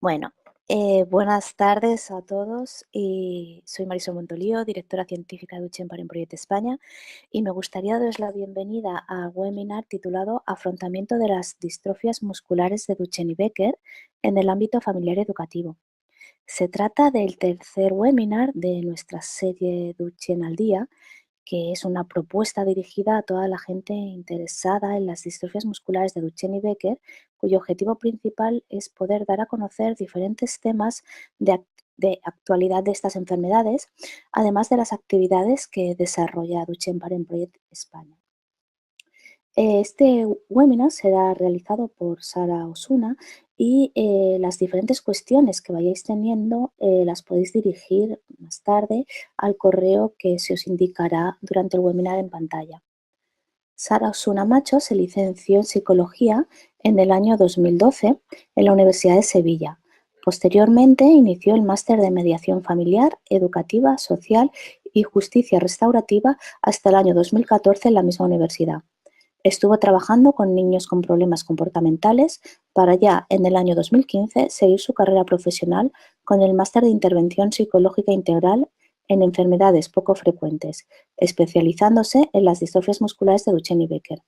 Bueno, buenas tardes a todos y soy Marisol Montolío, directora científica de Duchen para Project España y me gustaría daros la bienvenida al webinar titulado Afrontamiento de las distrofias musculares de Duchenne y Becker en el ámbito familiar y educativo. Se trata del tercer webinar de nuestra serie Duchenne al Día, que es una propuesta dirigida a toda la gente interesada en las distrofias musculares de Duchenne y Becker, cuyo objetivo principal es poder dar a conocer diferentes temas de actualidad de estas enfermedades, además de las actividades que desarrolla Duchenne Parent Project España. Este webinar será realizado por Sara Osuna y las diferentes cuestiones que vayáis teniendo las podéis dirigir más tarde al correo que se os indicará durante el webinar en pantalla. Sara Osuna Macho se licenció en Psicología en el año 2012 en la Universidad de Sevilla. Posteriormente inició el máster de Mediación Familiar, Educativa, Social y Justicia Restaurativa hasta el año 2014 en la misma universidad. Estuvo trabajando con niños con problemas comportamentales para ya en el año 2015 seguir su carrera profesional con el máster de Intervención Psicológica Integral en enfermedades poco frecuentes, especializándose en las distrofias musculares de Duchenne y Becker.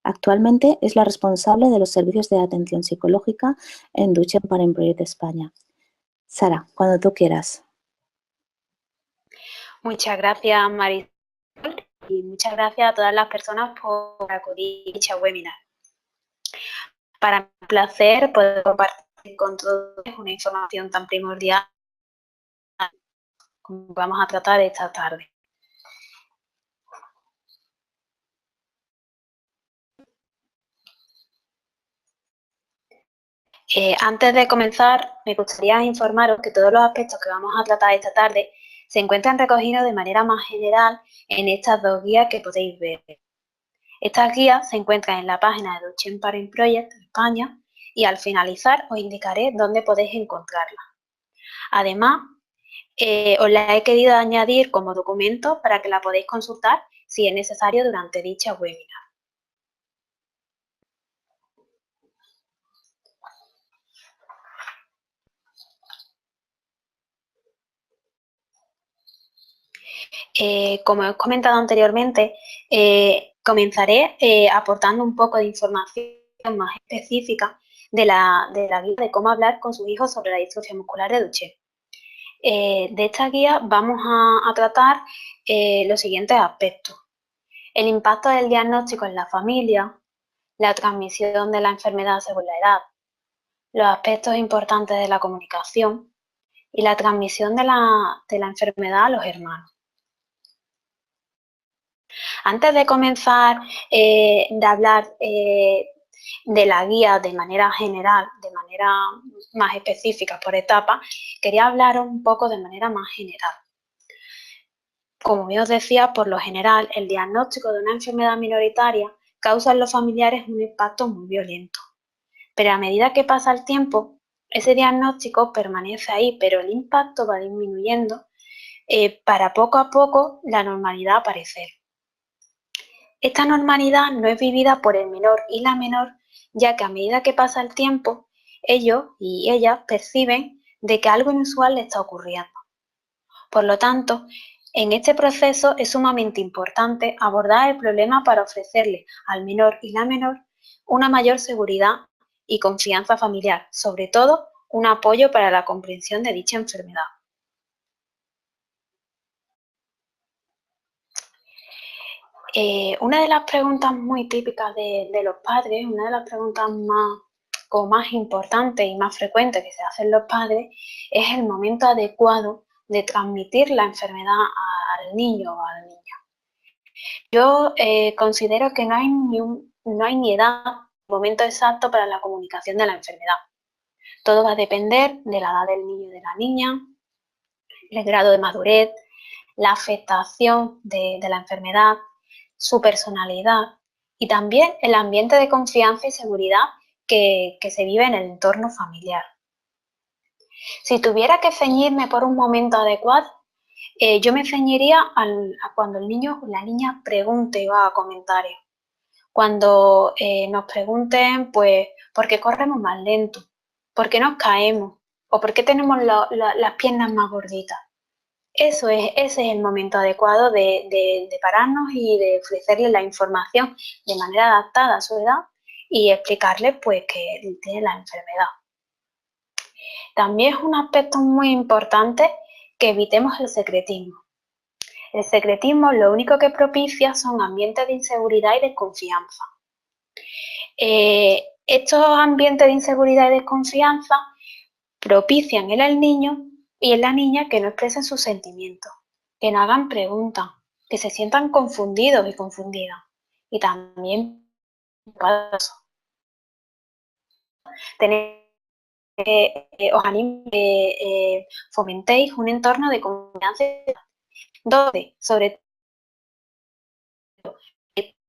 Actualmente es la responsable de los servicios de atención psicológica en Duchenne Parent Project España. Sara, cuando tú quieras. Muchas gracias, Marisol, y muchas gracias a todas las personas por acudir a dicha webinar. Para mí es un placer poder compartir con todos una información tan primordial como vamos a tratar esta tarde. Antes de comenzar, me gustaría informaros que todos los aspectos que vamos a tratar esta tarde se encuentran recogidos de manera más general en estas dos guías que podéis ver. Estas guías se encuentran en la página de Duchenne Parent Project España y al finalizar os indicaré dónde podéis encontrarlas. Además, os la he querido añadir como documento para que la podáis consultar si es necesario durante dicha webinar. Como os he comentado anteriormente, comenzaré aportando un poco de información más específica de la guía de cómo hablar con sus hijos sobre la distrofia muscular de Duchenne. De esta guía vamos a tratar los siguientes aspectos: el impacto del diagnóstico en la familia, la transmisión de la enfermedad según la edad, los aspectos importantes de la comunicación y la transmisión de la enfermedad a los hermanos. Antes de comenzar de hablar de la guía de manera general, de manera más específica por etapa, quería hablar un poco de manera más general. Como bien os decía, por lo general, el diagnóstico de una enfermedad minoritaria causa en los familiares un impacto muy violento. Pero a medida que pasa el tiempo, ese diagnóstico permanece ahí, pero el impacto va disminuyendo para poco a poco la normalidad aparecer. Esta normalidad no es vivida por el menor y la menor, ya que a medida que pasa el tiempo, ellos y ellas perciben de que algo inusual les está ocurriendo. Por lo tanto, en este proceso es sumamente importante abordar el problema para ofrecerle al menor y la menor una mayor seguridad y confianza familiar, sobre todo un apoyo para la comprensión de dicha enfermedad. Una de las preguntas muy típicas de los padres, una de las preguntas más importantes y más frecuentes que se hacen los padres, es el momento adecuado de transmitir la enfermedad al niño o a la niña. Yo considero que no hay ni edad ni momento exacto para la comunicación de la enfermedad. Todo va a depender de la edad del niño y de la niña, el grado de madurez, la afectación de la enfermedad, su personalidad y también el ambiente de confianza y seguridad que se vive en el entorno familiar. Si tuviera que ceñirme por un momento adecuado, yo me ceñiría a cuando el niño o la niña pregunte y haga comentarios. Cuando nos pregunten, pues, ¿por qué corremos más lento? ¿Por qué nos caemos? ¿O por qué tenemos las piernas más gorditas? Ese es el momento adecuado de pararnos y de ofrecerle la información de manera adaptada a su edad y explicarle pues que tiene la enfermedad. También es un aspecto muy importante que evitemos el secretismo. El secretismo lo único que propicia son ambientes de inseguridad y desconfianza. Estos ambientes de inseguridad y desconfianza propician en el niño y en la niña que no expresen sus sentimientos, que no hagan preguntas, que se sientan confundidos y confundidas. Y también tener, os animo a que fomentéis un entorno de confianza donde, sobre todo,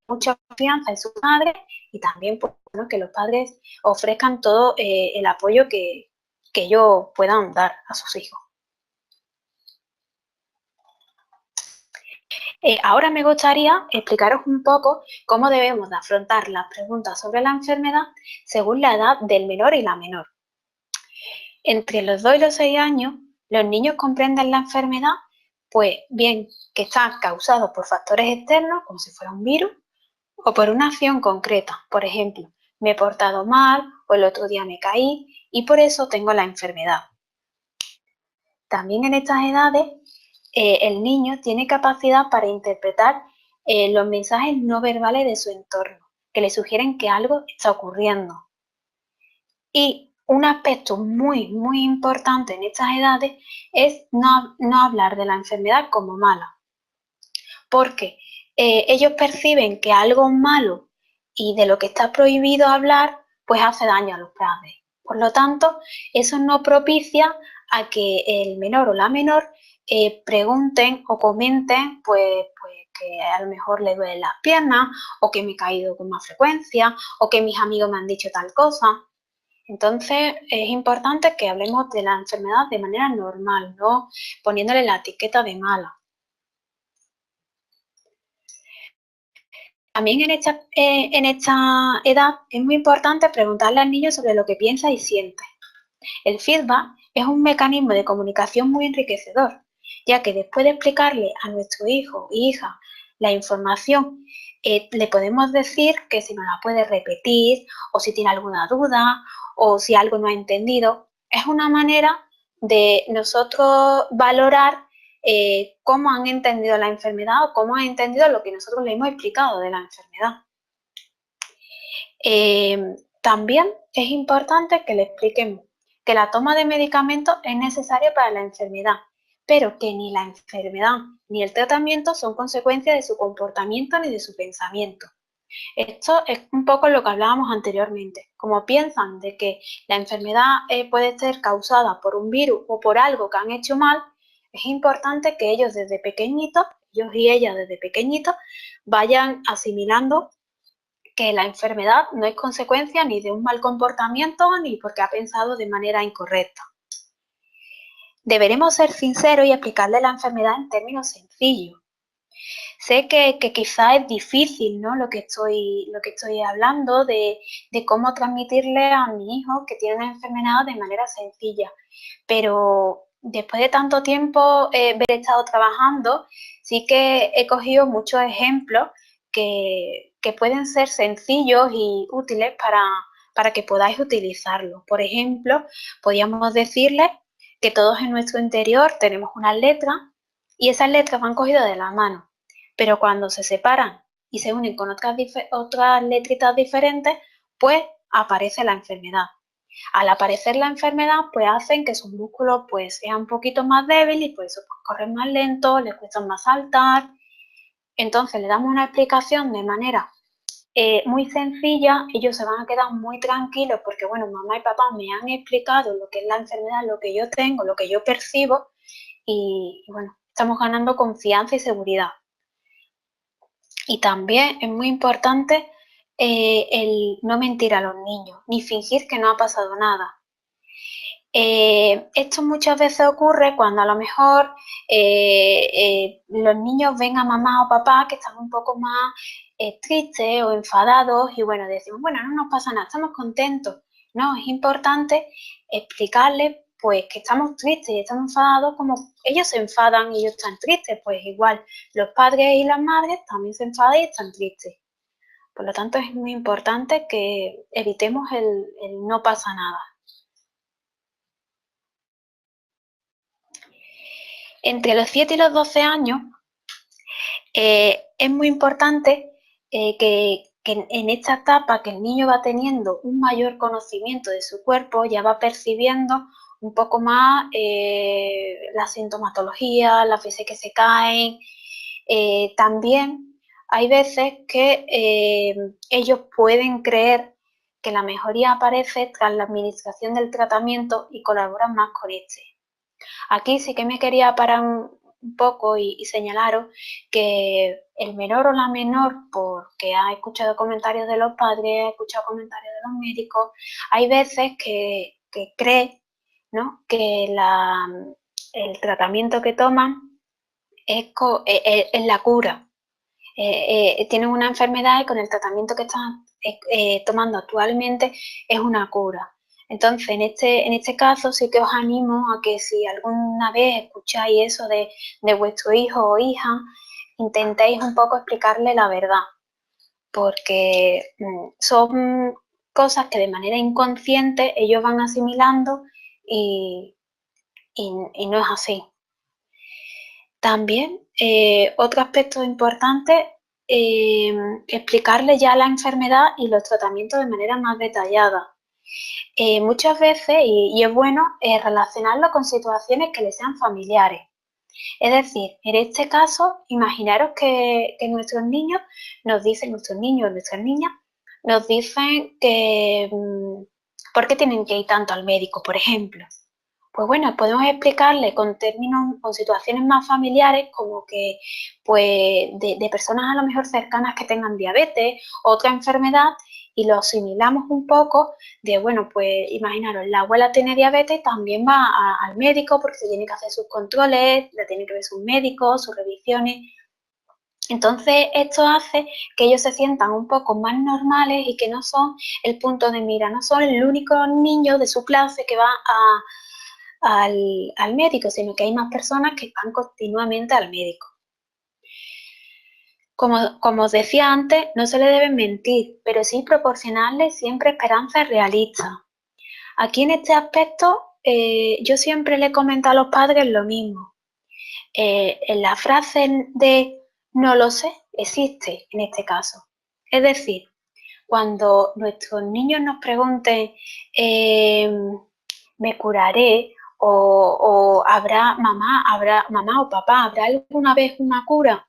mucha confianza en su madre y también pues, bueno, que los padres ofrezcan todo el apoyo que ellos puedan dar a sus hijos. Ahora me gustaría explicaros un poco cómo debemos de afrontar las preguntas sobre la enfermedad según la edad del menor y la menor. Entre los 2 y los 6 años, los niños comprenden la enfermedad, pues bien que está causado por factores externos, como si fuera un virus, o por una acción concreta. Por ejemplo, me he portado mal o el otro día me caí y por eso tengo la enfermedad. También en estas edades, el niño tiene capacidad para interpretar los mensajes no verbales de su entorno, que le sugieren que algo está ocurriendo. Y un aspecto muy, muy importante en estas edades es no hablar de la enfermedad como mala, porque ellos perciben que algo malo y de lo que está prohibido hablar, pues hace daño a los padres. Por lo tanto, eso no propicia a que el menor o la menor pregunten o comenten, pues que a lo mejor le duelen las piernas, o que me he caído con más frecuencia, o que mis amigos me han dicho tal cosa. Entonces, es importante que hablemos de la enfermedad de manera normal, no poniéndole la etiqueta de mala. También en esta edad es muy importante preguntarle al niño sobre lo que piensa y siente. El feedback es un mecanismo de comunicación muy enriquecedor, ya que después de explicarle a nuestro hijo o hija la información, le podemos decir que si nos la puede repetir o si tiene alguna duda o si algo no ha entendido. Es una manera de nosotros valorar cómo han entendido la enfermedad o cómo han entendido lo que nosotros le hemos explicado de la enfermedad. También es importante que le expliquemos que la toma de medicamentos es necesaria para la enfermedad, pero que ni la enfermedad ni el tratamiento son consecuencia de su comportamiento ni de su pensamiento. Esto es un poco lo que hablábamos anteriormente. Como piensan de que la enfermedad puede ser causada por un virus o por algo que han hecho mal, es importante que ellos desde pequeñitos, ellos y ellas desde pequeñitos, vayan asimilando que la enfermedad no es consecuencia ni de un mal comportamiento ni porque ha pensado de manera incorrecta. Deberemos ser sinceros y explicarle la enfermedad en términos sencillos. Sé que quizá es difícil, ¿no? Lo que estoy hablando de cómo transmitirle a mi hijo que tiene una enfermedad de manera sencilla, pero después de tanto tiempo haber estado trabajando, sí que he cogido muchos ejemplos que pueden ser sencillos y útiles para que podáis utilizarlo. Por ejemplo, podríamos decirles que todos en nuestro interior tenemos unas letras y esas letras van cogidas de la mano, pero cuando se separan y se unen con otras letritas diferentes, pues aparece la enfermedad. Al aparecer la enfermedad, pues hacen que sus músculos pues sean un poquito más débiles y por eso pues, corren más lento, les cuesta más saltar. Entonces le damos una explicación de manera muy sencilla, ellos se van a quedar muy tranquilos porque, bueno, mamá y papá me han explicado lo que es la enfermedad, lo que yo tengo, lo que yo percibo y bueno, estamos ganando confianza y seguridad. Y también es muy importante el no mentir a los niños, ni fingir que no ha pasado nada. Esto muchas veces ocurre cuando a lo mejor los niños ven a mamá o papá que están un poco más tristes o enfadados y bueno, decimos, bueno, no nos pasa nada, estamos contentos. No, es importante explicarles pues que estamos tristes y estamos enfadados, como ellos se enfadan y ellos están tristes, pues igual los padres y las madres también se enfadan y están tristes. Por lo tanto, es muy importante que evitemos el no pasa nada. Entre los 7 y los 12 años es muy importante que en esta etapa que el niño va teniendo un mayor conocimiento de su cuerpo, ya va percibiendo un poco más la sintomatología, las veces que se caen. También hay veces que ellos pueden creer que la mejoría aparece tras la administración del tratamiento y colaboran más con este. Aquí sí que me quería parar un poco y señalaros que el menor o la menor, porque ha escuchado comentarios de los padres, ha escuchado comentarios de los médicos, hay veces que cree, ¿no?, que el tratamiento que toman es la cura. Tienen una enfermedad y con el tratamiento que están tomando actualmente es una cura. Entonces, en este caso sí que os animo a que si alguna vez escucháis eso de vuestro hijo o hija, intentéis un poco explicarle la verdad, porque son cosas que de manera inconsciente ellos van asimilando y no es así. También, otro aspecto importante, explicarle ya la enfermedad y los tratamientos de manera más detallada. Muchas veces, y es bueno, relacionarlo con situaciones que le sean familiares. Es decir, en este caso, imaginaros que nuestros niños nos dicen, nuestros niños o nuestras niñas, nos dicen que ¿por qué tienen que ir tanto al médico, por ejemplo? Pues bueno, podemos explicarle con términos, con situaciones más familiares, como que, pues, de personas a lo mejor cercanas que tengan diabetes, otra enfermedad, y lo asimilamos un poco de, bueno, pues imaginaros, la abuela tiene diabetes, también va al médico porque se tiene que hacer sus controles, le tiene que ver sus médicos, sus revisiones. Entonces, esto hace que ellos se sientan un poco más normales y que no son el punto de mira, no son el único niño de su clase que va al médico, sino que hay más personas que van continuamente al médico. Como os decía antes, no se le debe mentir, pero sí proporcionarle siempre esperanzas realistas. Aquí en este aspecto, yo siempre le comento a los padres lo mismo. En la frase de no lo sé, existe en este caso. Es decir, cuando nuestros niños nos pregunten, me curaré, o habrá mamá o papá, ¿habrá alguna vez una cura?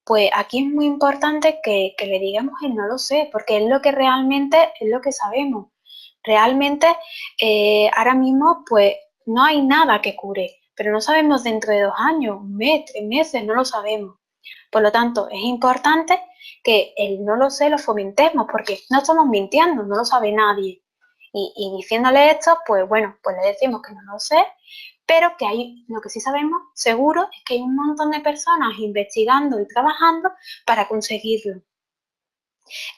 Pues aquí es muy importante que le digamos el no lo sé, porque es lo que realmente es lo que sabemos. Realmente ahora mismo pues no hay nada que cure, pero no sabemos dentro de 2 años, un mes, 3 meses, no lo sabemos. Por lo tanto, es importante que el no lo sé lo fomentemos, porque no estamos mintiendo, no lo sabe nadie. Y diciéndole esto, pues bueno, pues le decimos que no lo sé, pero que lo que sí sabemos seguro es que hay un montón de personas investigando y trabajando para conseguirlo.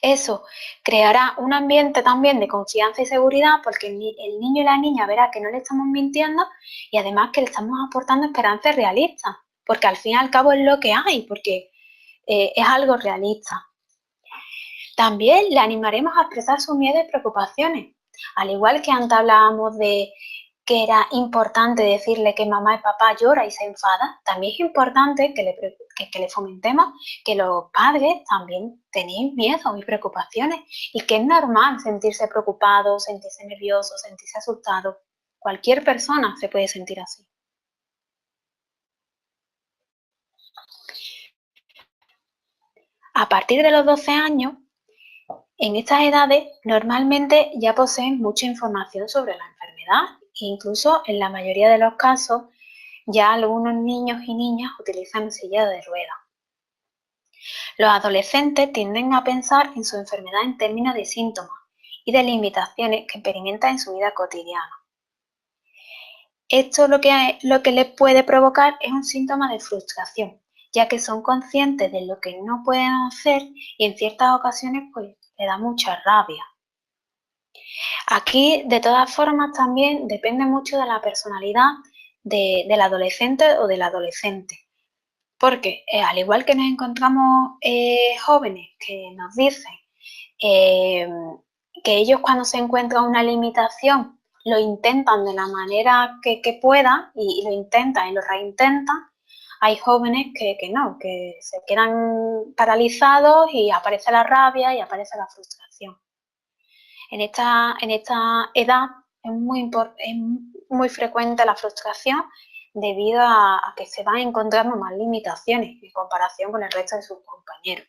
Eso creará un ambiente también de confianza y seguridad, porque el niño y la niña verá que no le estamos mintiendo y además que le estamos aportando esperanzas realistas, porque al fin y al cabo es lo que hay, porque es algo realista. También le animaremos a expresar sus miedos y preocupaciones. Al igual que antes hablábamos de que era importante decirle que mamá y papá llora y se enfada, también es importante que le fomentemos que los padres también tenéis miedo y preocupaciones y que es normal sentirse preocupado, sentirse nervioso, sentirse asustado. Cualquier persona se puede sentir así. A partir de los 12 años, en estas edades normalmente ya poseen mucha información sobre la enfermedad e incluso en la mayoría de los casos ya algunos niños y niñas utilizan silla de ruedas. Los adolescentes tienden a pensar en su enfermedad en términos de síntomas y de limitaciones que experimentan en su vida cotidiana. Esto lo que les puede provocar es un síntoma de frustración, ya que son conscientes de lo que no pueden hacer y en ciertas ocasiones pues le da mucha rabia. Aquí, de todas formas, también depende mucho de la personalidad del adolescente o del adolescente. Porque al igual que nos encontramos jóvenes que nos dicen que ellos cuando se encuentran una limitación lo intentan de la manera que puedan y lo intentan y lo reintentan, hay jóvenes que no, que se quedan paralizados y aparece la rabia y aparece la frustración. En esta edad es muy frecuente la frustración debido a que se van encontrando más limitaciones en comparación con el resto de sus compañeros.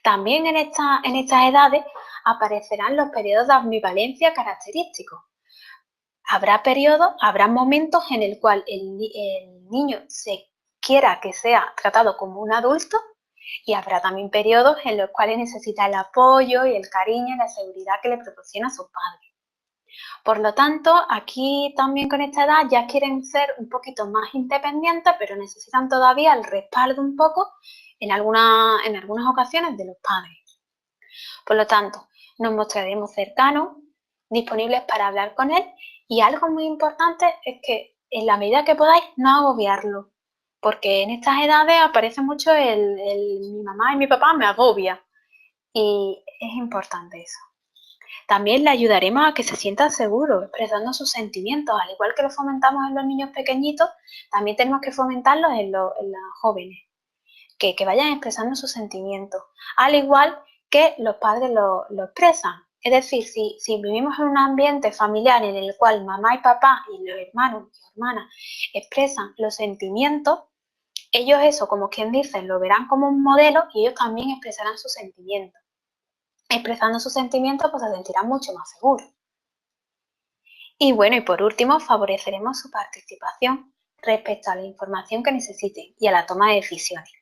También en estas edades aparecerán los periodos de ambivalencia característicos. Habrá momentos en el cual el niño se quiera que sea tratado como un adulto y habrá también periodos en los cuales necesita el apoyo y el cariño y la seguridad que le proporciona su padre. Por lo tanto, aquí también con esta edad ya quieren ser un poquito más independientes, pero necesitan todavía el respaldo un poco en algunas ocasiones de los padres. Por lo tanto, nos mostraremos cercanos, disponibles para hablar con él y algo muy importante es que en la medida que podáis no agobiarlo, porque en estas edades aparece mucho mi mamá y mi papá me agobia y es importante eso. También le ayudaremos a que se sienta seguro expresando sus sentimientos, al igual que lo fomentamos en los niños pequeñitos, también tenemos que fomentarlos en los jóvenes, que vayan expresando sus sentimientos, al igual que los padres lo expresan. Es decir, si vivimos en un ambiente familiar en el cual mamá y papá y los hermanos y hermanas expresan los sentimientos, ellos eso, como quien dice, lo verán como un modelo y ellos también expresarán sus sentimientos. Expresando sus sentimientos, pues se sentirán mucho más seguros. Y bueno, y por último, favoreceremos su participación respecto a la información que necesiten y a la toma de decisiones.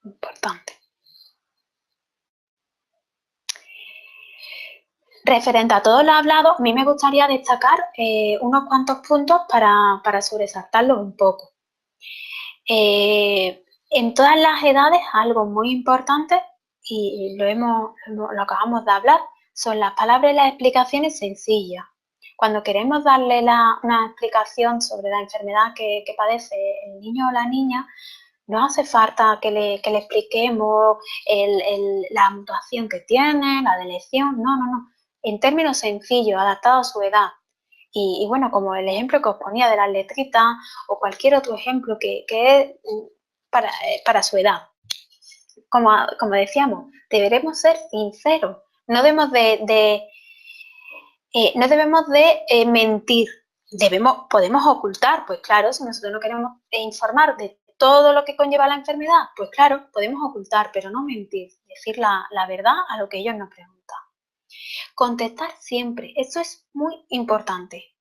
Importante. Referente a todo lo hablado, a mí me gustaría destacar unos cuantos puntos para sobresaltarlos un poco. En todas las edades, algo muy importante, y lo acabamos de hablar, son las palabras y las explicaciones sencillas. Cuando queremos darle una explicación sobre la enfermedad que padece el niño o la niña, no hace falta que le expliquemos la mutación que tiene, la deleción, no. En términos sencillos, adaptados a su edad. Y bueno, como el ejemplo que os ponía de las letritas o cualquier otro ejemplo que es para su edad. Como decíamos, deberemos ser sinceros, no debemos de mentir. Podemos ocultar, pues claro, si nosotros no queremos informar de todo lo que conlleva la enfermedad, pues claro, podemos ocultar, pero no mentir, decir la verdad a lo que ellos nos preguntan. Contestar siempre, eso es muy importante.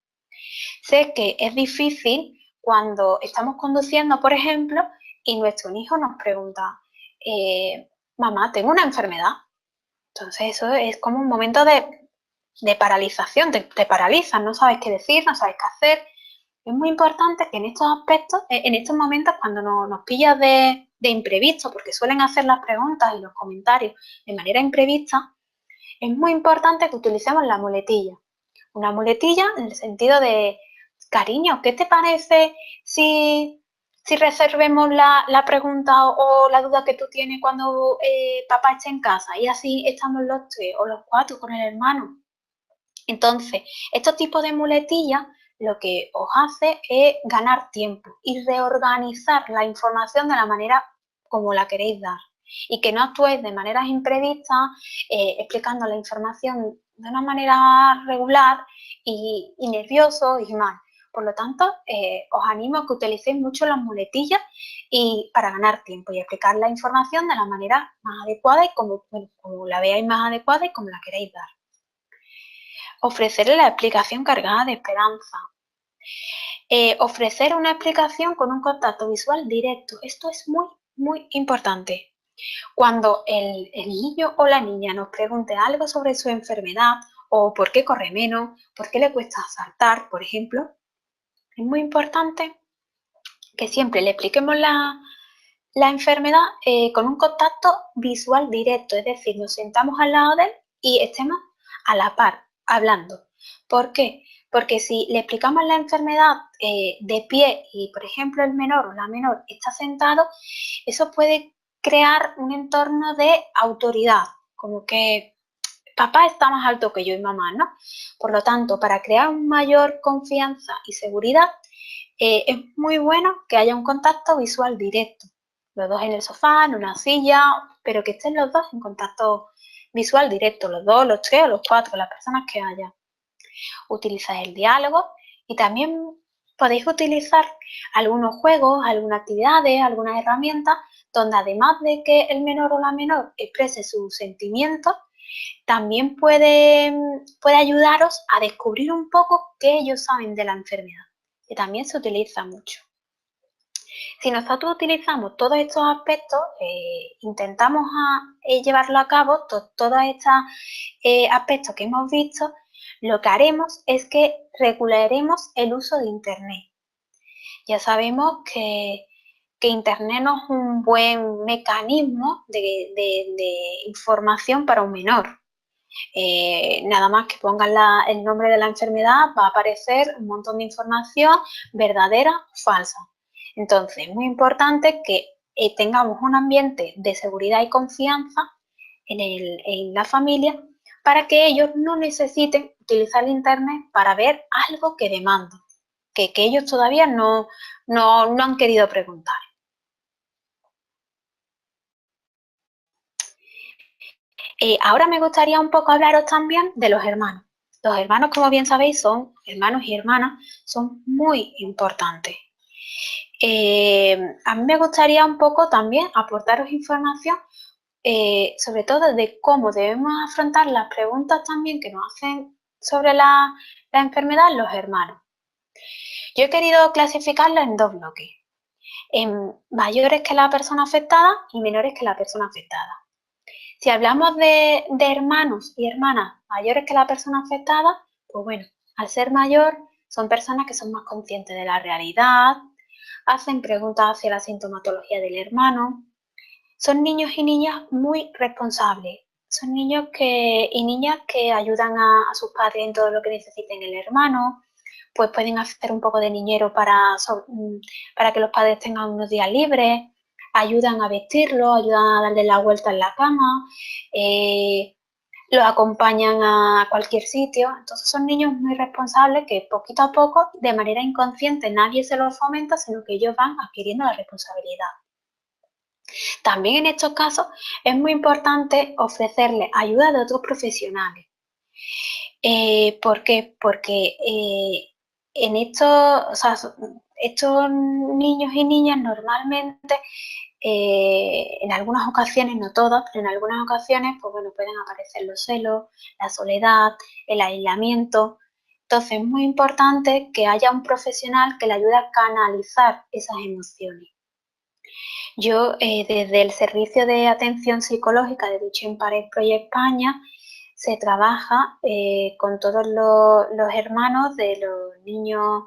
Sé que es difícil cuando estamos conduciendo, por ejemplo, y nuestro hijo nos pregunta, mamá, tengo una enfermedad. Entonces eso es como un momento de paralización, te paralizas, no sabes qué decir, no sabes qué hacer. Es muy importante que en estos aspectos, en estos momentos, cuando nos pillas de imprevisto, porque suelen hacer las preguntas y los comentarios de manera imprevista, es muy importante que utilicemos la muletilla. Una muletilla en el sentido de, cariño, ¿qué te parece si reservemos la pregunta o la duda que tú tienes cuando papá esté en casa y así estamos los tres o los cuatro con el hermano? Entonces, estos tipos de muletillas lo que os hace es ganar tiempo y reorganizar la información de la manera como la queréis dar y que no actuéis de maneras imprevistas explicando la información de una manera regular y nervioso y mal. Por lo tanto, os animo a que utilicéis mucho las muletillas y para ganar tiempo y explicar la información de la manera más adecuada y como la veáis más adecuada y como la queréis dar. Ofrecerle la explicación cargada de esperanza. Ofrecer una explicación con un contacto visual directo. Esto es muy, muy importante. Cuando el niño o la niña nos pregunte algo sobre su enfermedad o por qué corre menos, por qué le cuesta saltar, por ejemplo, es muy importante que siempre le expliquemos la enfermedad con un contacto visual directo, es decir, nos sentamos al lado de él y estemos a la par, hablando. ¿Por qué? Porque si le explicamos la enfermedad de pie y, por ejemplo, el menor o la menor está sentado, eso puede crear un entorno de autoridad, como que papá está más alto que yo y mamá, ¿no? Por lo tanto, para crear mayor confianza y seguridad, es muy bueno que haya un contacto visual directo. Los dos en el sofá, en una silla, pero que estén los dos en contacto visual directo, los dos, los tres o los cuatro, las personas que haya. Utilizáis el diálogo y también podéis utilizar algunos juegos, algunas actividades, algunas herramientas donde además de que el menor o la menor exprese sus sentimientos, también puede ayudaros a descubrir un poco qué ellos saben de la enfermedad, que también se utiliza mucho. Si nosotros utilizamos todos estos aspectos, intentamos llevarlo a cabo, todos estos aspectos que hemos visto, lo que haremos es que regularemos el uso de Internet. Ya sabemos que Internet no es un buen mecanismo de información para un menor. Nada más que pongan el nombre de la enfermedad, va a aparecer un montón de información verdadera o falsa. Entonces, es muy importante que tengamos un ambiente de seguridad y confianza en la familia para que ellos no necesiten utilizar el Internet para ver algo que demandan, que ellos todavía no han querido preguntar. Ahora me gustaría un poco hablaros también de los hermanos. Los hermanos, como bien sabéis, son hermanos y hermanas, son muy importantes. A mí me gustaría un poco también aportaros información, sobre todo de cómo debemos afrontar las preguntas también que nos hacen sobre la enfermedad los hermanos. Yo he querido clasificarlo en dos bloques, en mayores que la persona afectada y menores que la persona afectada. Si hablamos de hermanos y hermanas mayores que la persona afectada, pues bueno, al ser mayor son personas que son más conscientes de la realidad, hacen preguntas hacia la sintomatología del hermano, son niños y niñas muy responsables, son niños y niñas que ayudan a sus padres en todo lo que necesiten el hermano, pues pueden hacer un poco de niñero para que los padres tengan unos días libres, ayudan a vestirlo, ayudan a darle la vuelta en la cama, los acompañan a cualquier sitio. Entonces son niños muy responsables que poquito a poco, de manera inconsciente, nadie se los fomenta, sino que ellos van adquiriendo la responsabilidad. También en estos casos es muy importante ofrecerles ayuda de otros profesionales. ¿Por qué? Porque en estos niños y niñas normalmente, en algunas ocasiones, no todas, pero en algunas ocasiones, pues bueno, pueden aparecer los celos, la soledad, el aislamiento. Entonces es muy importante que haya un profesional que le ayude a canalizar esas emociones. Yo, desde el Servicio de Atención Psicológica de Duchen Parés Project España, se trabaja con todos los hermanos de los niños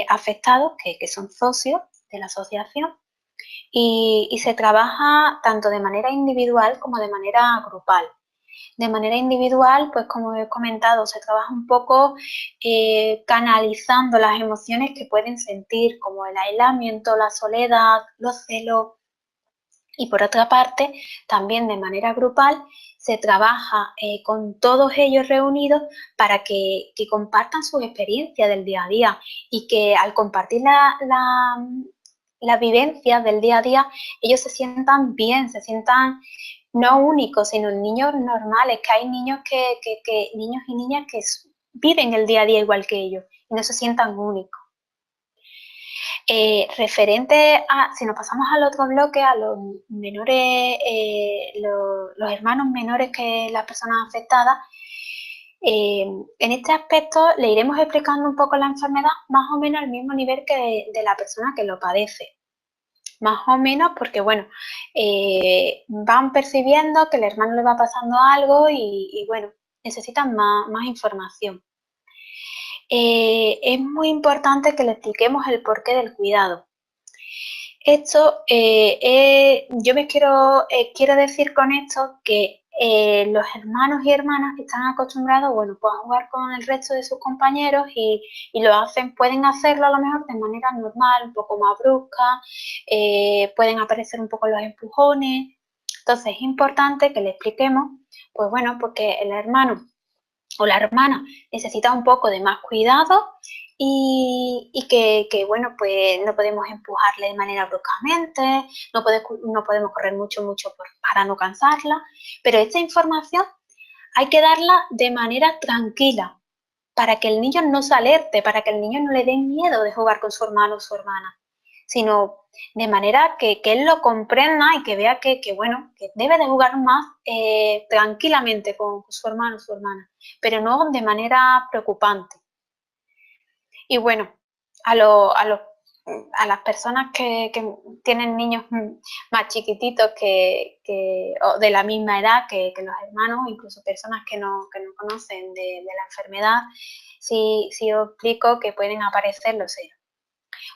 afectados, que son socios de la asociación, y se trabaja tanto de manera individual como de manera grupal. De manera individual, pues como he comentado, se trabaja un poco canalizando las emociones que pueden sentir, como el aislamiento, la soledad, los celos. Y por otra parte, también de manera grupal, se trabaja con todos ellos reunidos para que compartan sus experiencias del día a día y que al compartir la vivencia del día a día, ellos se sientan bien, se sientan no únicos, sino niños normales, que hay niños niños y niñas que viven el día a día igual que ellos y no se sientan únicos. Referente a, si nos pasamos al otro bloque, a los menores, los hermanos menores que las personas afectadas, en este aspecto le iremos explicando un poco la enfermedad más o menos al mismo nivel que de la persona que lo padece. Más o menos porque, bueno, van percibiendo que el hermano le va pasando algo y bueno, necesitan más información. Es muy importante que le expliquemos el porqué del cuidado. Esto, yo quiero decir con esto que los hermanos y hermanas que están acostumbrados, bueno, pues a jugar con el resto de sus compañeros y lo hacen, pueden hacerlo a lo mejor de manera normal, un poco más brusca, pueden aparecer un poco los empujones. Entonces es importante que le expliquemos, pues bueno, porque el hermano o la hermana necesita un poco de más cuidado y que, bueno, pues no podemos empujarle de manera bruscamente, no podemos correr mucho para no cansarla, pero esta información hay que darla de manera tranquila para que el niño no se alerte, para que el niño no le dé miedo de jugar con su hermano o su hermana, sino de manera que él lo comprenda y que vea bueno, que debe de jugar más tranquilamente con su hermano o su hermana, pero no de manera preocupante. Y bueno, a las personas que tienen niños más chiquititos o de la misma edad que los hermanos, incluso personas que no conocen de la enfermedad, sí os explico que pueden aparecer los celos.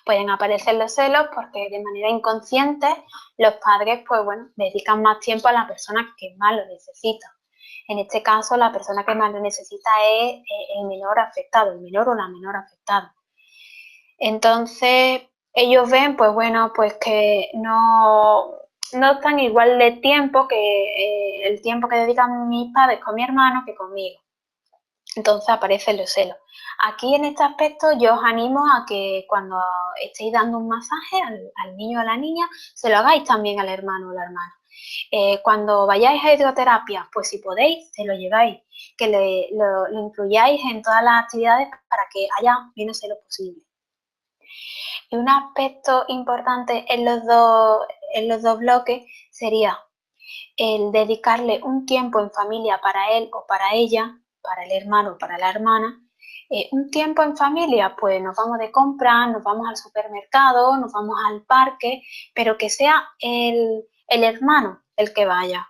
Pueden aparecer los celos porque de manera inconsciente los padres, pues bueno, dedican más tiempo a la persona que más lo necesita. En este caso, la persona que más lo necesita es el menor afectado, el menor o la menor afectada. Entonces, ellos ven, pues bueno, pues que no están igual de tiempo que el tiempo que dedican mis padres con mi hermano que conmigo. Entonces aparecen los celos. Aquí en este aspecto yo os animo a que cuando estéis dando un masaje al niño o a la niña, se lo hagáis también al hermano o la hermana. Cuando vayáis a hidroterapia, pues si podéis, se lo lleváis, que lo incluyáis en todas las actividades para que haya menos celos posible. Y un aspecto importante en los dos bloques sería el dedicarle un tiempo en familia para él o para ella, para el hermano o para la hermana. Un tiempo en familia, pues nos vamos de compras, nos vamos al supermercado, nos vamos al parque, pero que sea el hermano el que vaya.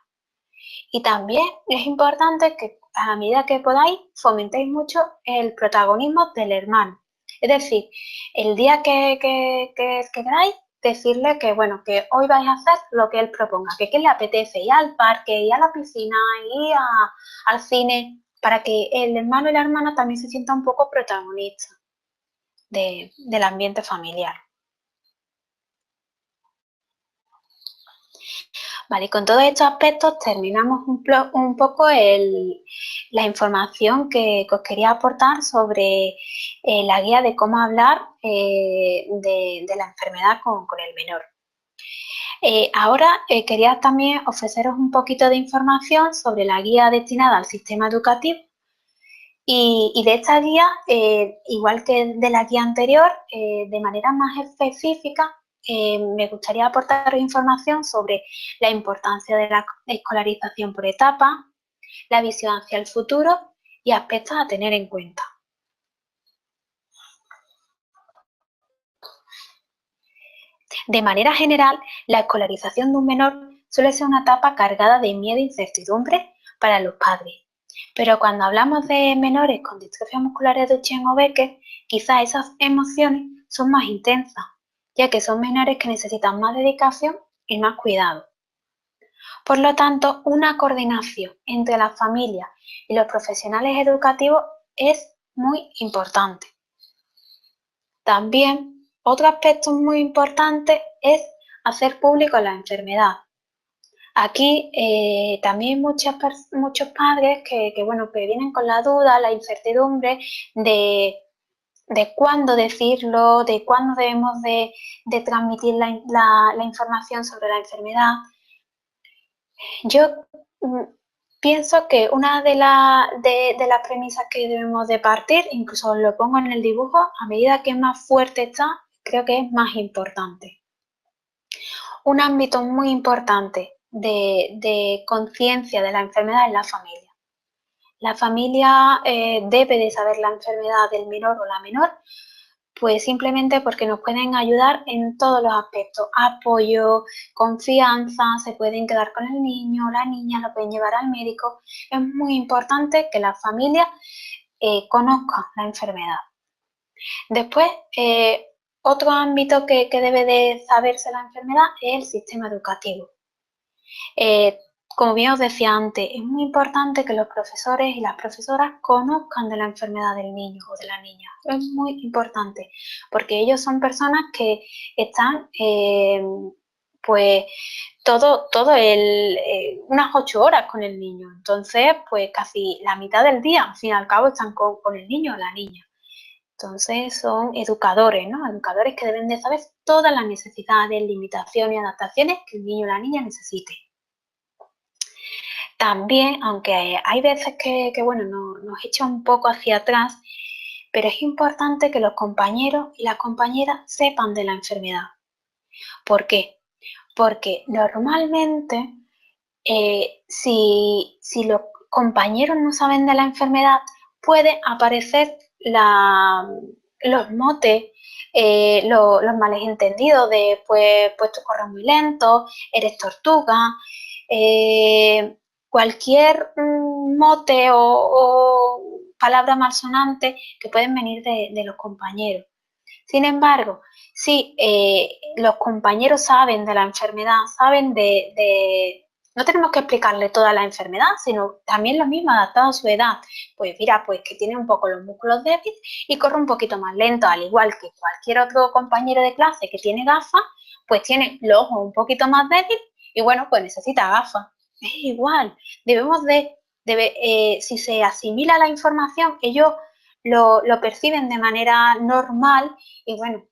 Y también es importante que a la medida que podáis fomentéis mucho el protagonismo del hermano. Es decir, el día que queráis, decirle que, bueno, que hoy vais a hacer lo que él proponga, que qué le apetece, ir al parque, ir a la piscina, ir al cine, para que el hermano y la hermana también se sientan un poco protagonistas del ambiente familiar. Vale, con todos estos aspectos terminamos un poco la información que os quería aportar sobre la guía de cómo hablar de la enfermedad con el menor. Ahora quería también ofreceros un poquito de información sobre la guía destinada al sistema educativo y de esta guía, igual que de la guía anterior, de manera más específica, me gustaría aportaros información sobre la importancia de la escolarización por etapas, la visión hacia el futuro y aspectos a tener en cuenta. De manera general, la escolarización de un menor suele ser una etapa cargada de miedo e incertidumbre para los padres. Pero cuando hablamos de menores con distrofia musculares de Duchenne o Becker, quizás esas emociones son más intensas, ya que son menores que necesitan más dedicación y más cuidado. Por lo tanto, una coordinación entre la familia y los profesionales educativos es muy importante. También, otro aspecto muy importante es hacer público la enfermedad. Aquí también muchos padres que vienen con la duda, la incertidumbre de cuándo decirlo, de cuándo debemos de transmitir la información sobre la enfermedad. Yo pienso que una de las premisas que debemos de partir, incluso lo pongo en el dibujo, a medida que más fuerte está, creo que es más importante. Un ámbito muy importante de conciencia de la enfermedad es la familia. La familia debe de saber la enfermedad del menor o la menor, pues simplemente porque nos pueden ayudar en todos los aspectos. Apoyo, confianza, se pueden quedar con el niño o la niña, lo pueden llevar al médico. Es muy importante que la familia conozca la enfermedad. Después, otro ámbito que debe de saberse la enfermedad es el sistema educativo. como bien os decía antes, es muy importante que los profesores y las profesoras conozcan de la enfermedad del niño o de la niña. Es muy importante, porque ellos son personas que están, pues, unas 8 horas con el niño. Entonces, pues casi la mitad del día, al fin y al cabo, están con el niño o la niña. Entonces, son educadores, ¿no? Educadores que deben de saber todas las necesidades, limitaciones y adaptaciones que el niño o la niña necesite. También, aunque hay veces que bueno, nos echa un poco hacia atrás, pero es importante que los compañeros y las compañeras sepan de la enfermedad. ¿Por qué? Porque normalmente, si los compañeros no saben de la enfermedad, puede aparecer los motes, los malentendidos de, pues tú corres muy lento, eres tortuga, cualquier mote o palabra malsonante que pueden venir de los compañeros. Sin embargo, si los compañeros saben de la enfermedad, saben no tenemos que explicarle toda la enfermedad, sino también lo mismo adaptado a su edad. Pues mira, pues que tiene un poco los músculos débiles y corre un poquito más lento, al igual que cualquier otro compañero de clase que tiene gafas, pues tiene los ojos un poquito más débiles y bueno, pues necesita gafas. Es igual, si se asimila la información, ellos lo perciben de manera normal y bueno,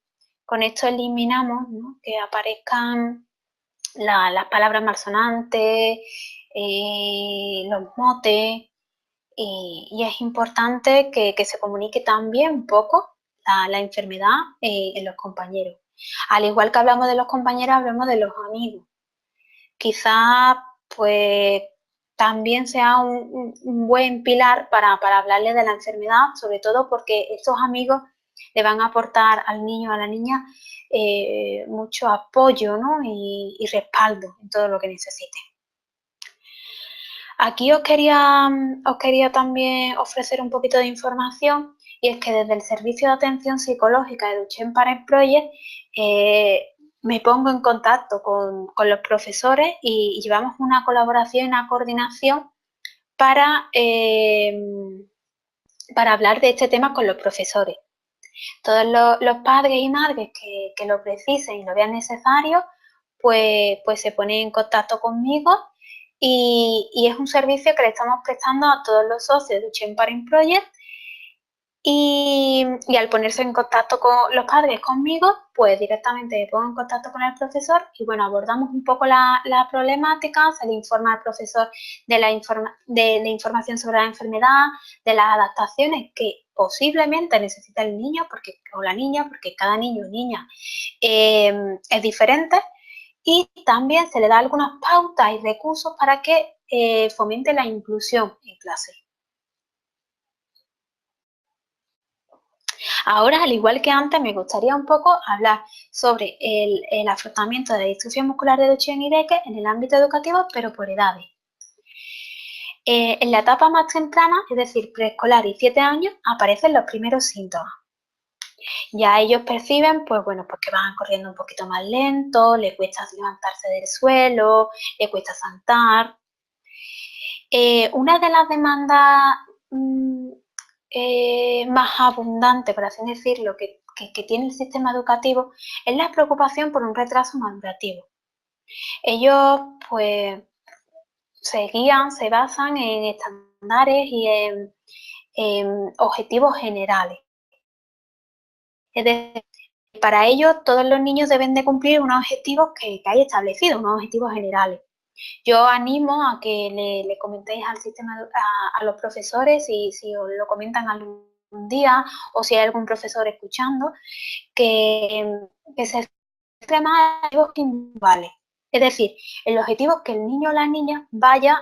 con esto eliminamos, ¿no?, que aparezcan las palabras malsonantes, los motes, y es importante que se comunique también un poco la enfermedad en los compañeros. Al igual que hablamos de los compañeros, hablamos de los amigos. Quizás pues también sea un buen pilar para hablarle de la enfermedad, sobre todo porque estos amigos le van a aportar al niño o a la niña mucho apoyo, ¿no?, y respaldo en todo lo que necesite. Aquí os quería también ofrecer un poquito de información, y es que desde el Servicio de Atención Psicológica de Duchenne Parent Project me pongo en contacto con los profesores y llevamos una colaboración y una coordinación para hablar de este tema con los profesores. Todos los padres y madres que lo precisen y lo vean necesario, pues se ponen en contacto conmigo y es un servicio que le estamos prestando a todos los socios de Duchenne Parent Project. Y al ponerse en contacto con los padres conmigo, pues directamente me pongo en contacto con el profesor y bueno, abordamos un poco la problemática, se le informa al profesor de la información sobre la enfermedad, de las adaptaciones que posiblemente necesita el niño o la niña, porque cada niño o niña es diferente, y también se le da algunas pautas y recursos para que fomente la inclusión en clase. Ahora, al igual que antes, me gustaría un poco hablar sobre el afrontamiento de la distrofia muscular de Duchenne y Becker en el ámbito educativo, pero por edades. En la etapa más temprana, es decir, preescolar y 7 años, aparecen los primeros síntomas. Ya ellos perciben, pues bueno, pues que van corriendo un poquito más lento, les cuesta levantarse del suelo, les cuesta saltar. Una de las demandas más abundante, por así decirlo, que tiene el sistema educativo es la preocupación por un retraso madurativo. Ellos pues se basan en estándares y en objetivos generales. Es decir, para ellos todos los niños deben de cumplir unos objetivos que hay establecidos, unos objetivos generales. Yo animo a que le comentéis al sistema, a los profesores, si os lo comentan algún día o si hay algún profesor escuchando, que se centre más en objetivos individuales. Es decir, el objetivo es que el niño o la niña vaya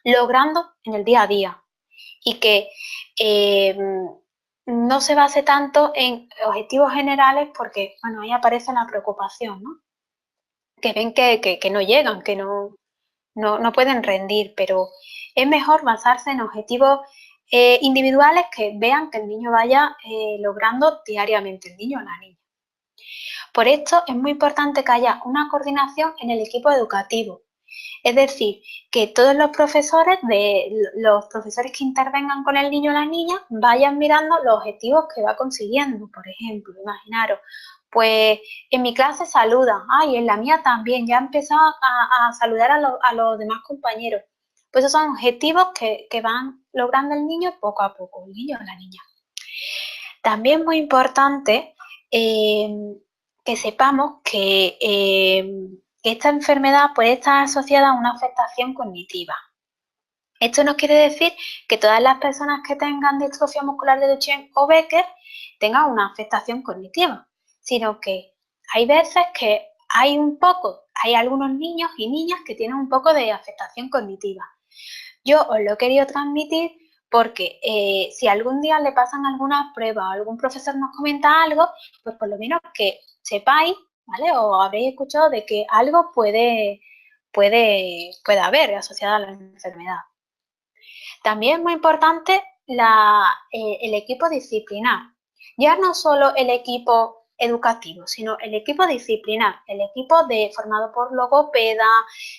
logrando en el día a día y que no se base tanto en objetivos generales porque, bueno, ahí aparece la preocupación, ¿no? Que ven que no llegan, que no pueden rendir, pero es mejor basarse en objetivos individuales que vean que el niño vaya logrando diariamente, el niño o la niña. Por esto es muy importante que haya una coordinación en el equipo educativo, Es decir, que todos los profesores, los profesores que intervengan con el niño o la niña, vayan mirando los objetivos que va consiguiendo. Por ejemplo, imaginaros, pues en mi clase saluda, ay, en la mía también, ya ha empezado a saludar a los demás compañeros. Pues esos son objetivos que van logrando el niño poco a poco, el niño o la niña. También muy importante que sepamos que esta enfermedad puede estar asociada a una afectación cognitiva. Esto no quiere decir que todas las personas que tengan distrofia muscular de Duchenne o Becker tengan una afectación cognitiva, sino que hay veces que hay algunos niños y niñas que tienen un poco de afectación cognitiva. Yo os lo he querido transmitir porque si algún día le pasan alguna prueba o algún profesor nos comenta algo, pues por lo menos que sepáis, ¿vale? O habréis escuchado de que algo puede haber asociado a la enfermedad. También es muy importante el equipo disciplinar. Ya no solo el equipo educativo, sino el equipo disciplinar, el equipo formado por logopeda,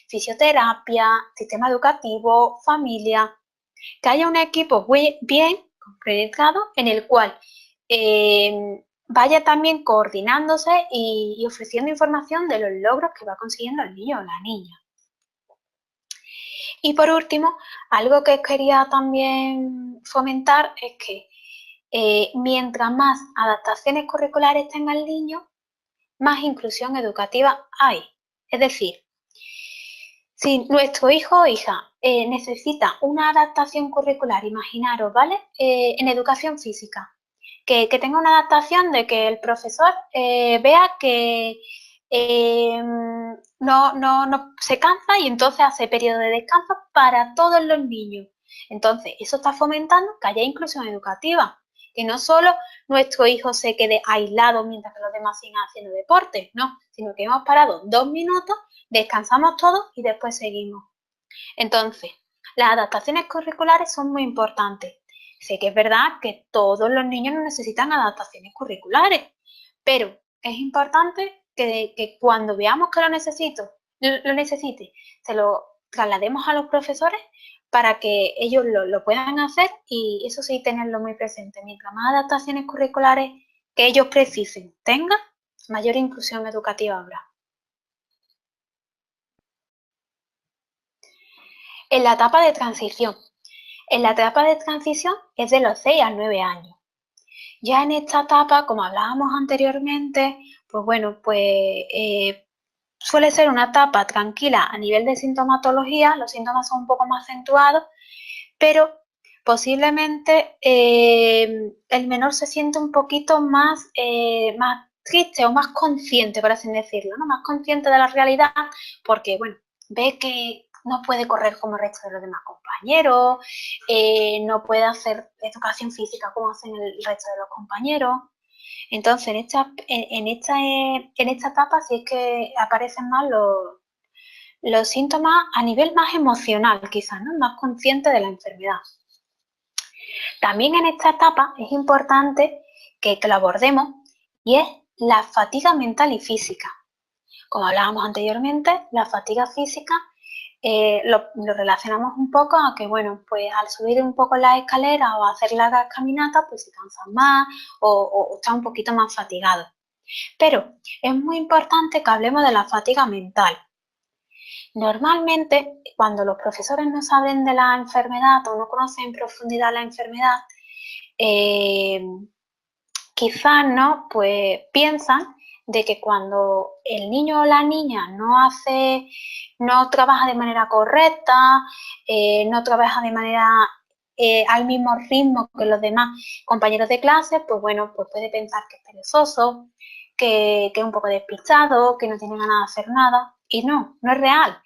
fisioterapia, sistema educativo, familia, que haya un equipo bien compenetrado en el cual vaya también coordinándose y ofreciendo información de los logros que va consiguiendo el niño o la niña. Y por último, algo que quería también fomentar es que mientras más adaptaciones curriculares tenga el niño, más inclusión educativa hay. Es decir, si nuestro hijo o hija necesita una adaptación curricular, imaginaros, ¿vale? En educación física, que tenga una adaptación de que el profesor vea que no se cansa y entonces hace periodo de descanso para todos los niños. Entonces, eso está fomentando que haya inclusión educativa, que no solo nuestro hijo se quede aislado mientras que los demás sigan haciendo deporte, no, sino que hemos parado 2 minutos, descansamos todos y después seguimos. Entonces, las adaptaciones curriculares son muy importantes. Sé que es verdad que todos los niños no necesitan adaptaciones curriculares, pero es importante que cuando veamos que lo necesite, se lo traslademos a los profesores para que ellos lo puedan hacer y eso sí, tenerlo muy presente. Mientras más adaptaciones curriculares que ellos precisen tengan, mayor inclusión educativa habrá. En la etapa de transición. En la etapa de transición es de los 6 a 9 años. Ya en esta etapa, como hablábamos anteriormente, pues bueno, suele ser una etapa tranquila a nivel de sintomatología, los síntomas son un poco más acentuados, pero posiblemente el menor se siente un poquito más triste o más consciente, por así decirlo, ¿no? Más consciente de la realidad, porque bueno, ve que no puede correr como el resto de los demás compañeros, no puede hacer educación física como hacen el resto de los compañeros. Entonces, en esta etapa sí es que aparecen más los síntomas a nivel más emocional, quizás, ¿no? Más consciente de la enfermedad. También en esta etapa es importante que lo abordemos y es la fatiga mental y física. Como hablábamos anteriormente, la fatiga física lo relacionamos un poco a que, bueno, pues al subir un poco las escaleras o hacer largas caminatas, pues se cansan más o está un poquito más fatigado. Pero es muy importante que hablemos de la fatiga mental. Normalmente, cuando los profesores no saben de la enfermedad o no conocen en profundidad la enfermedad, quizás no, pues piensan de que cuando el niño o la niña no trabaja de manera correcta, no trabaja de manera al mismo ritmo que los demás compañeros de clase, pues bueno, pues puede pensar que es perezoso, que es un poco despistado, que no tiene ganas de hacer nada, y no es real.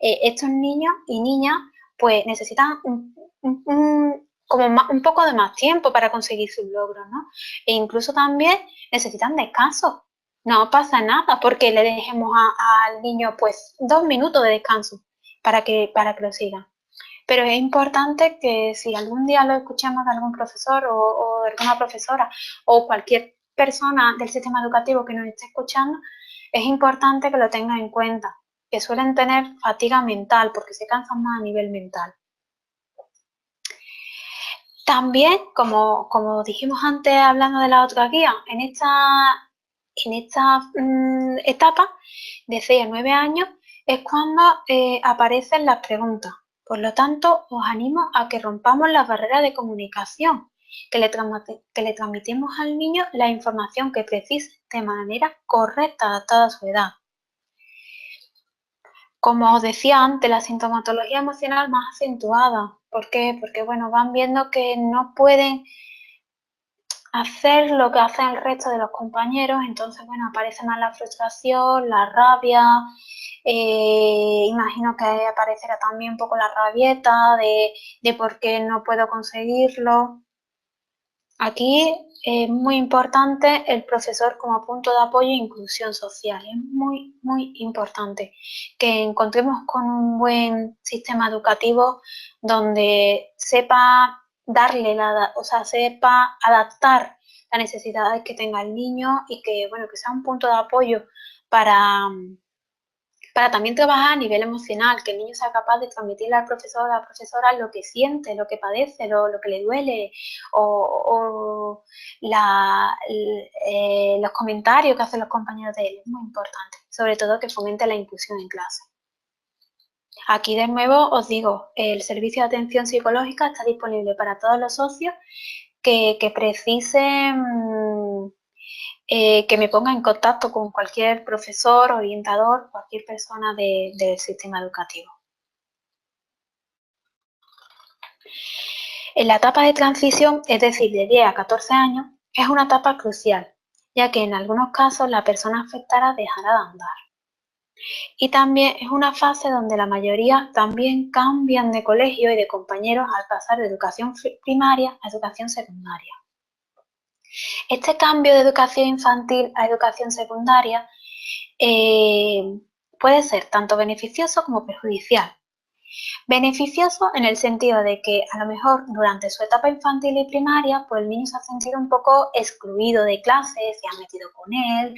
Estos niños y niñas pues necesitan un poco de más tiempo para conseguir sus logros, ¿no? E incluso también necesitan descanso. No pasa nada porque le dejemos al niño pues 2 minutos de descanso para que lo siga. Pero es importante que si algún día lo escuchamos de algún profesor o de alguna profesora o cualquier persona del sistema educativo que nos esté escuchando, es importante que lo tenga en cuenta. que suelen tener fatiga mental porque se cansan más a nivel mental. También, como dijimos antes hablando de la otra guía, en esta etapa de 6 a 9 años es cuando aparecen las preguntas. Por lo tanto, os animo a que rompamos las barreras de comunicación, que le transmitimos al niño la información que precise de manera correcta, adaptada a su edad. Como os decía antes, la sintomatología emocional más acentuada. ¿Por qué? Porque, bueno, van viendo que no pueden hacer lo que hacen el resto de los compañeros, entonces, bueno, aparece más la frustración, la rabia, imagino que aparecerá también un poco la rabieta de por qué no puedo conseguirlo. Aquí es muy importante el profesor como punto de apoyo e inclusión social. Es muy, muy importante que encontremos con un buen sistema educativo donde sepa sepa adaptar las necesidades que tenga el niño y que, bueno, que sea un punto de apoyo para también trabajar a nivel emocional, que el niño sea capaz de transmitirle al profesor o a la profesora lo que siente, lo que padece, lo que le duele, o los comentarios que hacen los compañeros de él. Es muy importante, sobre todo que fomente la inclusión en clase. Aquí de nuevo os digo, el servicio de atención psicológica está disponible para todos los socios que precisen que me ponga en contacto con cualquier profesor, orientador, cualquier persona del sistema educativo. En la etapa de transición, es decir, de 10 a 14 años, es una etapa crucial, ya que en algunos casos la persona afectada dejará de andar. Y también es una fase donde la mayoría también cambian de colegio y de compañeros al pasar de educación primaria a educación secundaria. Este cambio de educación infantil a educación secundaria puede ser tanto beneficioso como perjudicial. Beneficioso en el sentido de que a lo mejor durante su etapa infantil y primaria, pues el niño se ha sentido un poco excluido de clase, se ha metido con él,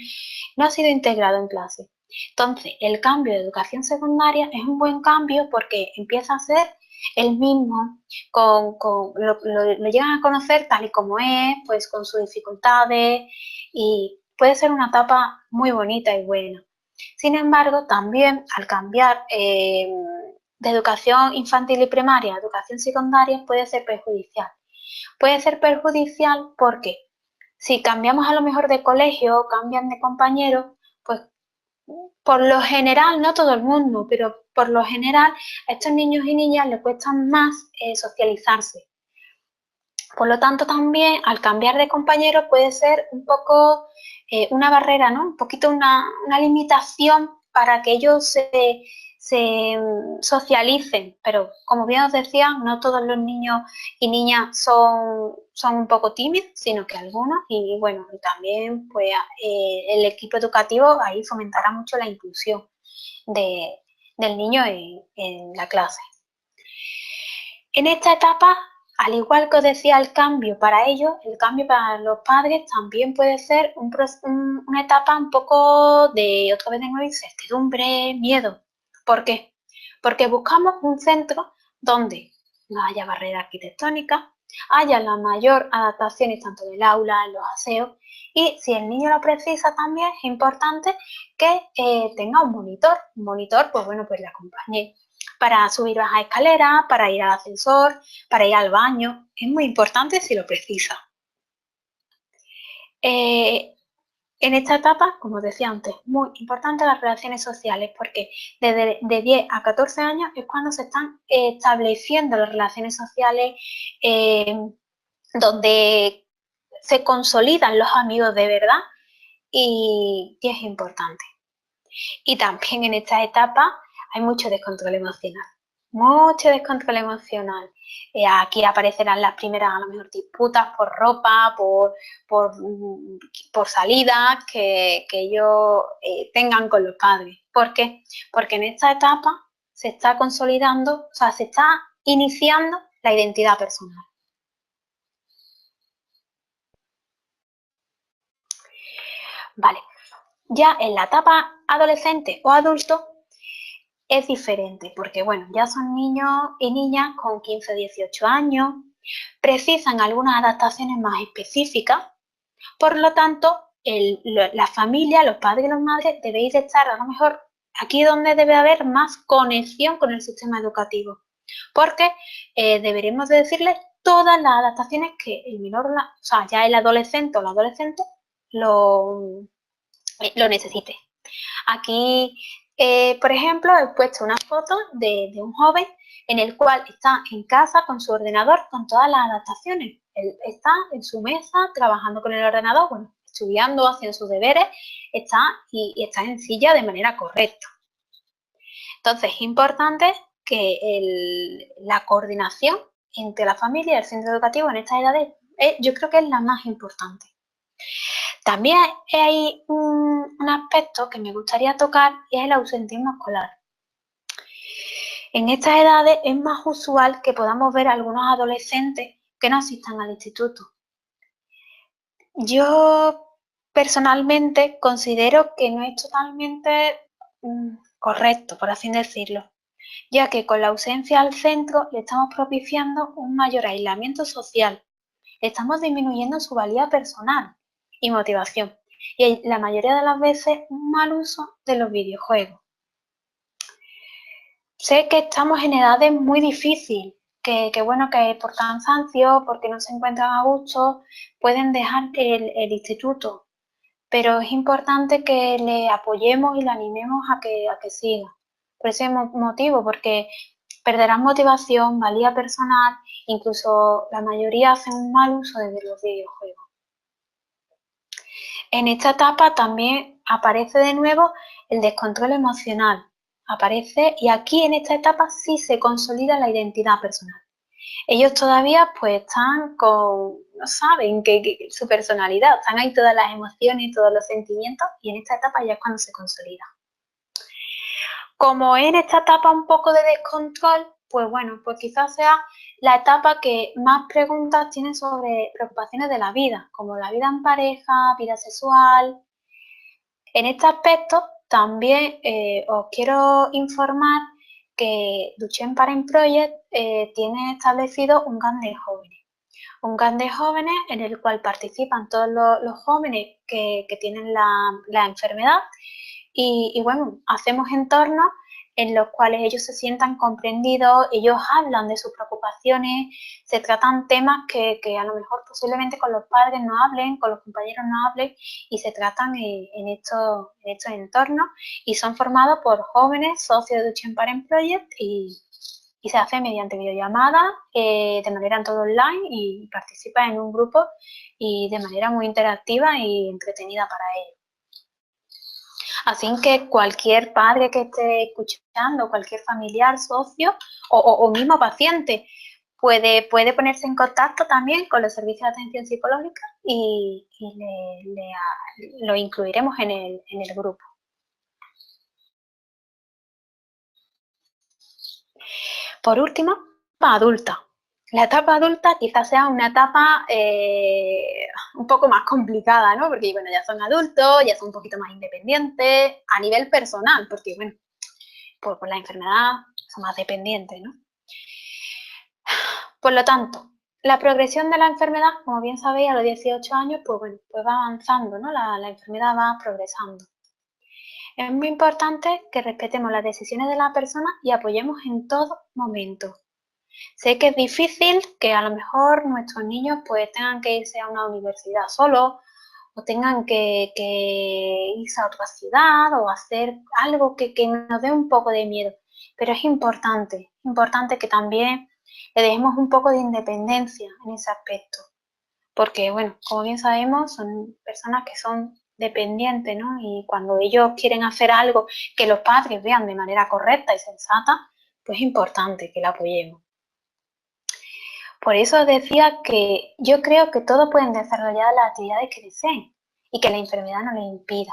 no ha sido integrado en clase. Entonces, el cambio de educación secundaria es un buen cambio porque empieza a ser el mismo, lo llegan a conocer tal y como es, pues con sus dificultades y puede ser una etapa muy bonita y buena. Sin embargo, también al cambiar de educación infantil y primaria a educación secundaria puede ser perjudicial. Puede ser perjudicial porque si cambiamos a lo mejor de colegio, cambian de compañero, pues por lo general, no todo el mundo, pero por lo general a estos niños y niñas les cuesta más socializarse. Por lo tanto, también al cambiar de compañero puede ser un poco una barrera, ¿no? Un poquito una limitación para que ellos se socialicen. Pero como bien os decía, no todos los niños y niñas son un poco tímidos, sino que algunos. Y bueno, también pues el equipo educativo ahí fomentará mucho la inclusión del niño en la clase. En esta etapa, al igual que os decía, el cambio para ellos, el cambio para los padres también puede ser una etapa un poco de, otra vez de nuevo, incertidumbre, miedo. ¿Por qué? Porque buscamos un centro donde no haya barrera arquitectónica, haya la mayor adaptaciones tanto del aula, en los aseos, y si el niño lo precisa también es importante que tenga un monitor, pues bueno, pues le acompañe para subir bajas escaleras, para ir al ascensor, para ir al baño. Es muy importante si lo precisa. En esta etapa, como decía antes, muy importante las relaciones sociales porque desde de 10 a 14 años es cuando se están estableciendo las relaciones sociales donde se consolidan los amigos de verdad y es importante. Y también en esta etapa hay mucho descontrol emocional. Mucho descontrol emocional. Aquí aparecerán las primeras, a lo mejor, disputas por ropa, por salidas que ellos tengan con los padres. ¿Por qué? Porque en esta etapa se está consolidando, o sea, se está iniciando la identidad personal. Vale. Ya en la etapa adolescente o adulto, es diferente, porque bueno, ya son niños y niñas con 15 o 18 años, precisan algunas adaptaciones más específicas, por lo tanto, la familia, los padres y las madres debéis de estar a lo mejor aquí donde debe haber más conexión con el sistema educativo, porque deberíamos de decirles todas las adaptaciones que el menor, o sea, ya el adolescente o la adolescente lo necesite. Aquí, por ejemplo, he puesto una foto de un joven en el cual está en casa con su ordenador con todas las adaptaciones. Él está en su mesa trabajando con el ordenador, bueno, estudiando, haciendo sus deberes, está y está en silla de manera correcta. Entonces, es importante que la coordinación entre la familia y el centro educativo en estas edades, yo creo que es la más importante. También hay un aspecto que me gustaría tocar y es el ausentismo escolar. En estas edades es más usual que podamos ver a algunos adolescentes que no asistan al instituto. Yo personalmente considero que no es totalmente correcto, por así decirlo, ya que con la ausencia al centro le estamos propiciando un mayor aislamiento social, le estamos disminuyendo su valía personal y motivación, y la mayoría de las veces un mal uso de los videojuegos. Sé que estamos en edades muy difíciles, que bueno, que por cansancio, porque no se encuentran a gusto, pueden dejar el instituto, pero es importante que le apoyemos y le animemos a que siga. Por ese motivo, porque perderán motivación, valía personal, incluso la mayoría hacen un mal uso de los videojuegos. En esta etapa también aparece de nuevo el descontrol emocional. Aparece y aquí en esta etapa sí se consolida la identidad personal. Ellos todavía pues están no saben que su personalidad, están ahí todas las emociones, todos los sentimientos y en esta etapa ya es cuando se consolida. Como en esta etapa un poco de descontrol, pues bueno, pues quizás sea la etapa que más preguntas tiene sobre preocupaciones de la vida, como la vida en pareja, vida sexual. En este aspecto también os quiero informar que Duchenne Parent Project tiene establecido un GAN de jóvenes. Un GAN de jóvenes en el cual participan todos los jóvenes que tienen la enfermedad y bueno, hacemos entornos en los cuales ellos se sientan comprendidos, ellos hablan de sus preocupaciones, se tratan temas que a lo mejor posiblemente con los padres no hablen, con los compañeros no hablen y se tratan en estos entornos y son formados por jóvenes socios de Duchenne Parent Project y se hace mediante videollamada, de manera en todo online y participa en un grupo y de manera muy interactiva y entretenida para ellos. Así que cualquier padre que esté escuchando, cualquier familiar, socio o mismo paciente puede ponerse en contacto también con los servicios de atención psicológica y lo incluiremos en el grupo. Por último, etapa adulta. La etapa adulta quizás sea una etapa un poco más complicada, ¿no? Porque, bueno, ya son adultos, ya son un poquito más independientes a nivel personal, porque, bueno, por la enfermedad son más dependientes, ¿no? Por lo tanto, la progresión de la enfermedad, como bien sabéis, a los 18 años, pues bueno, pues va avanzando, ¿no? La enfermedad va progresando. Es muy importante que respetemos las decisiones de la persona y apoyemos en todo momento. Sé que es difícil que a lo mejor nuestros niños pues tengan que irse a una universidad solo o tengan que irse a otra ciudad o hacer algo que nos dé un poco de miedo. Pero es importante que también le dejemos un poco de independencia en ese aspecto. Porque, bueno, como bien sabemos, son personas que son dependientes, ¿no? Y cuando ellos quieren hacer algo que los padres vean de manera correcta y sensata, pues es importante que la apoyemos. Por eso decía que yo creo que todos pueden desarrollar las actividades que deseen y que la enfermedad no les impida.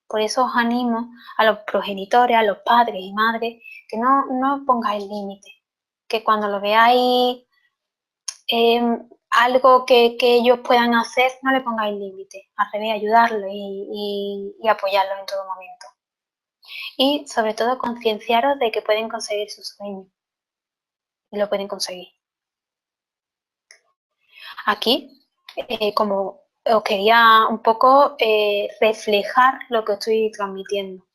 Por eso os animo a los progenitores, a los padres y madres, que no pongáis límites, que cuando lo veáis algo que ellos puedan hacer, no le pongáis límites, al revés, ayudarlos y apoyarlos en todo momento. Y sobre todo concienciaros de que pueden conseguir su sueño. Y lo pueden conseguir. Aquí, como os quería un poco reflejar lo que estoy transmitiendo.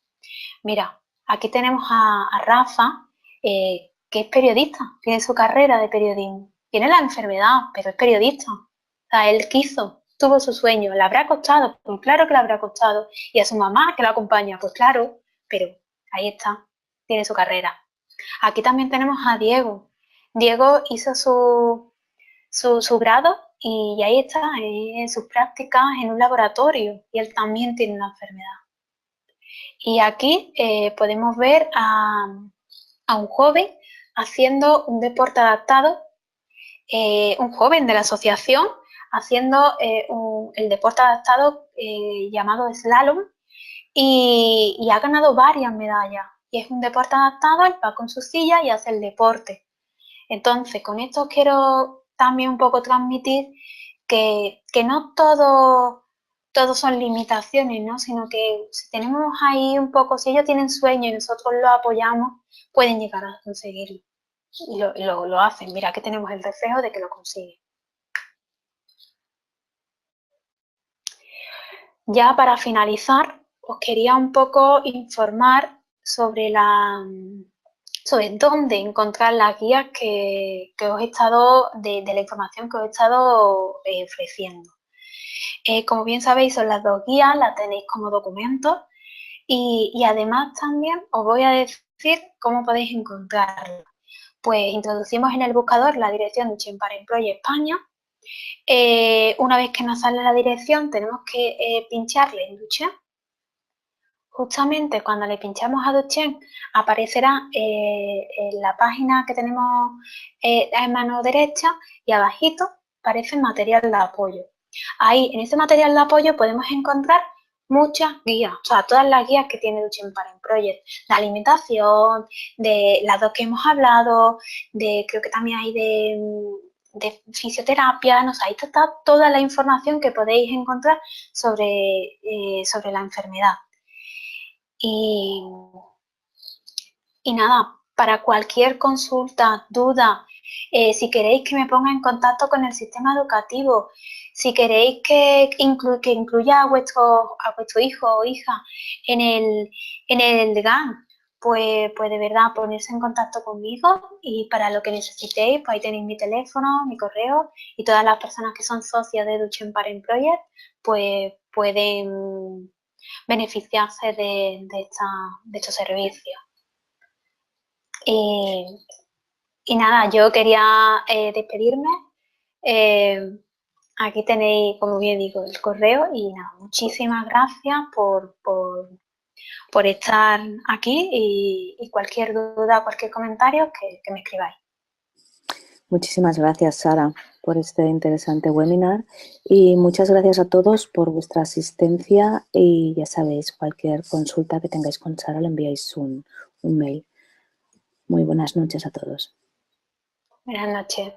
Mira, aquí tenemos a Rafa, que es periodista, tiene su carrera de periodismo. Tiene la enfermedad, pero es periodista. O sea, él quiso, tuvo su sueño, le habrá costado, pues claro que le habrá costado. Y a su mamá que la acompaña, pues claro, pero ahí está, tiene su carrera. Aquí también tenemos a Diego. Diego hizo su grado y ahí está, en sus prácticas en un laboratorio y él también tiene una enfermedad. Y aquí podemos ver a un joven haciendo un deporte adaptado, un joven de la asociación haciendo el deporte adaptado llamado slalom y ha ganado varias medallas. Y es un deporte adaptado, él va con su silla y hace el deporte. Entonces, con esto quiero también un poco transmitir que no todo son limitaciones, ¿no? Sino que si tenemos ahí un poco, si ellos tienen sueños y nosotros los apoyamos, pueden llegar a conseguirlo. Y lo hacen. Mira, aquí tenemos el reflejo de que lo consiguen. Ya para finalizar, os quería un poco informar sobre sobre dónde encontrar las guías que os he estado, de la información que os he estado ofreciendo. Como bien sabéis, son las dos guías, las tenéis como documentos y además también os voy a decir cómo podéis encontrarlas. Pues introducimos en el buscador la dirección de Duchenne Parent Project España. Una vez que nos sale la dirección, tenemos que pincharle en Duchenne. Justamente cuando le pinchamos a Duchenne, aparecerá en la página que tenemos en mano derecha y abajito aparece material de apoyo. Ahí, en ese material de apoyo, podemos encontrar muchas guías, o sea, todas las guías que tiene Duchenne Parent Project, de alimentación, de las dos que hemos hablado, creo que también hay de fisioterapia, no sé, ahí está toda la información que podéis encontrar sobre la enfermedad. Y, y nada, para cualquier consulta, duda, si queréis que me ponga en contacto con el sistema educativo, si queréis que incluya a vuestro hijo o hija en el GAN, pues de verdad ponerse en contacto conmigo y para lo que necesitéis, pues ahí tenéis mi teléfono, mi correo y todas las personas que son socias de Duchenne Parent Project, pues pueden beneficiarse de estos servicios. Y nada, yo quería despedirme. Aquí tenéis, como bien digo, el correo y nada, muchísimas gracias por estar aquí y cualquier duda, cualquier comentario que me escribáis. Muchísimas gracias, Sara, por este interesante webinar y muchas gracias a todos por vuestra asistencia y ya sabéis, cualquier consulta que tengáis con Sara le enviáis un mail. Muy buenas noches a todos. Buenas noches.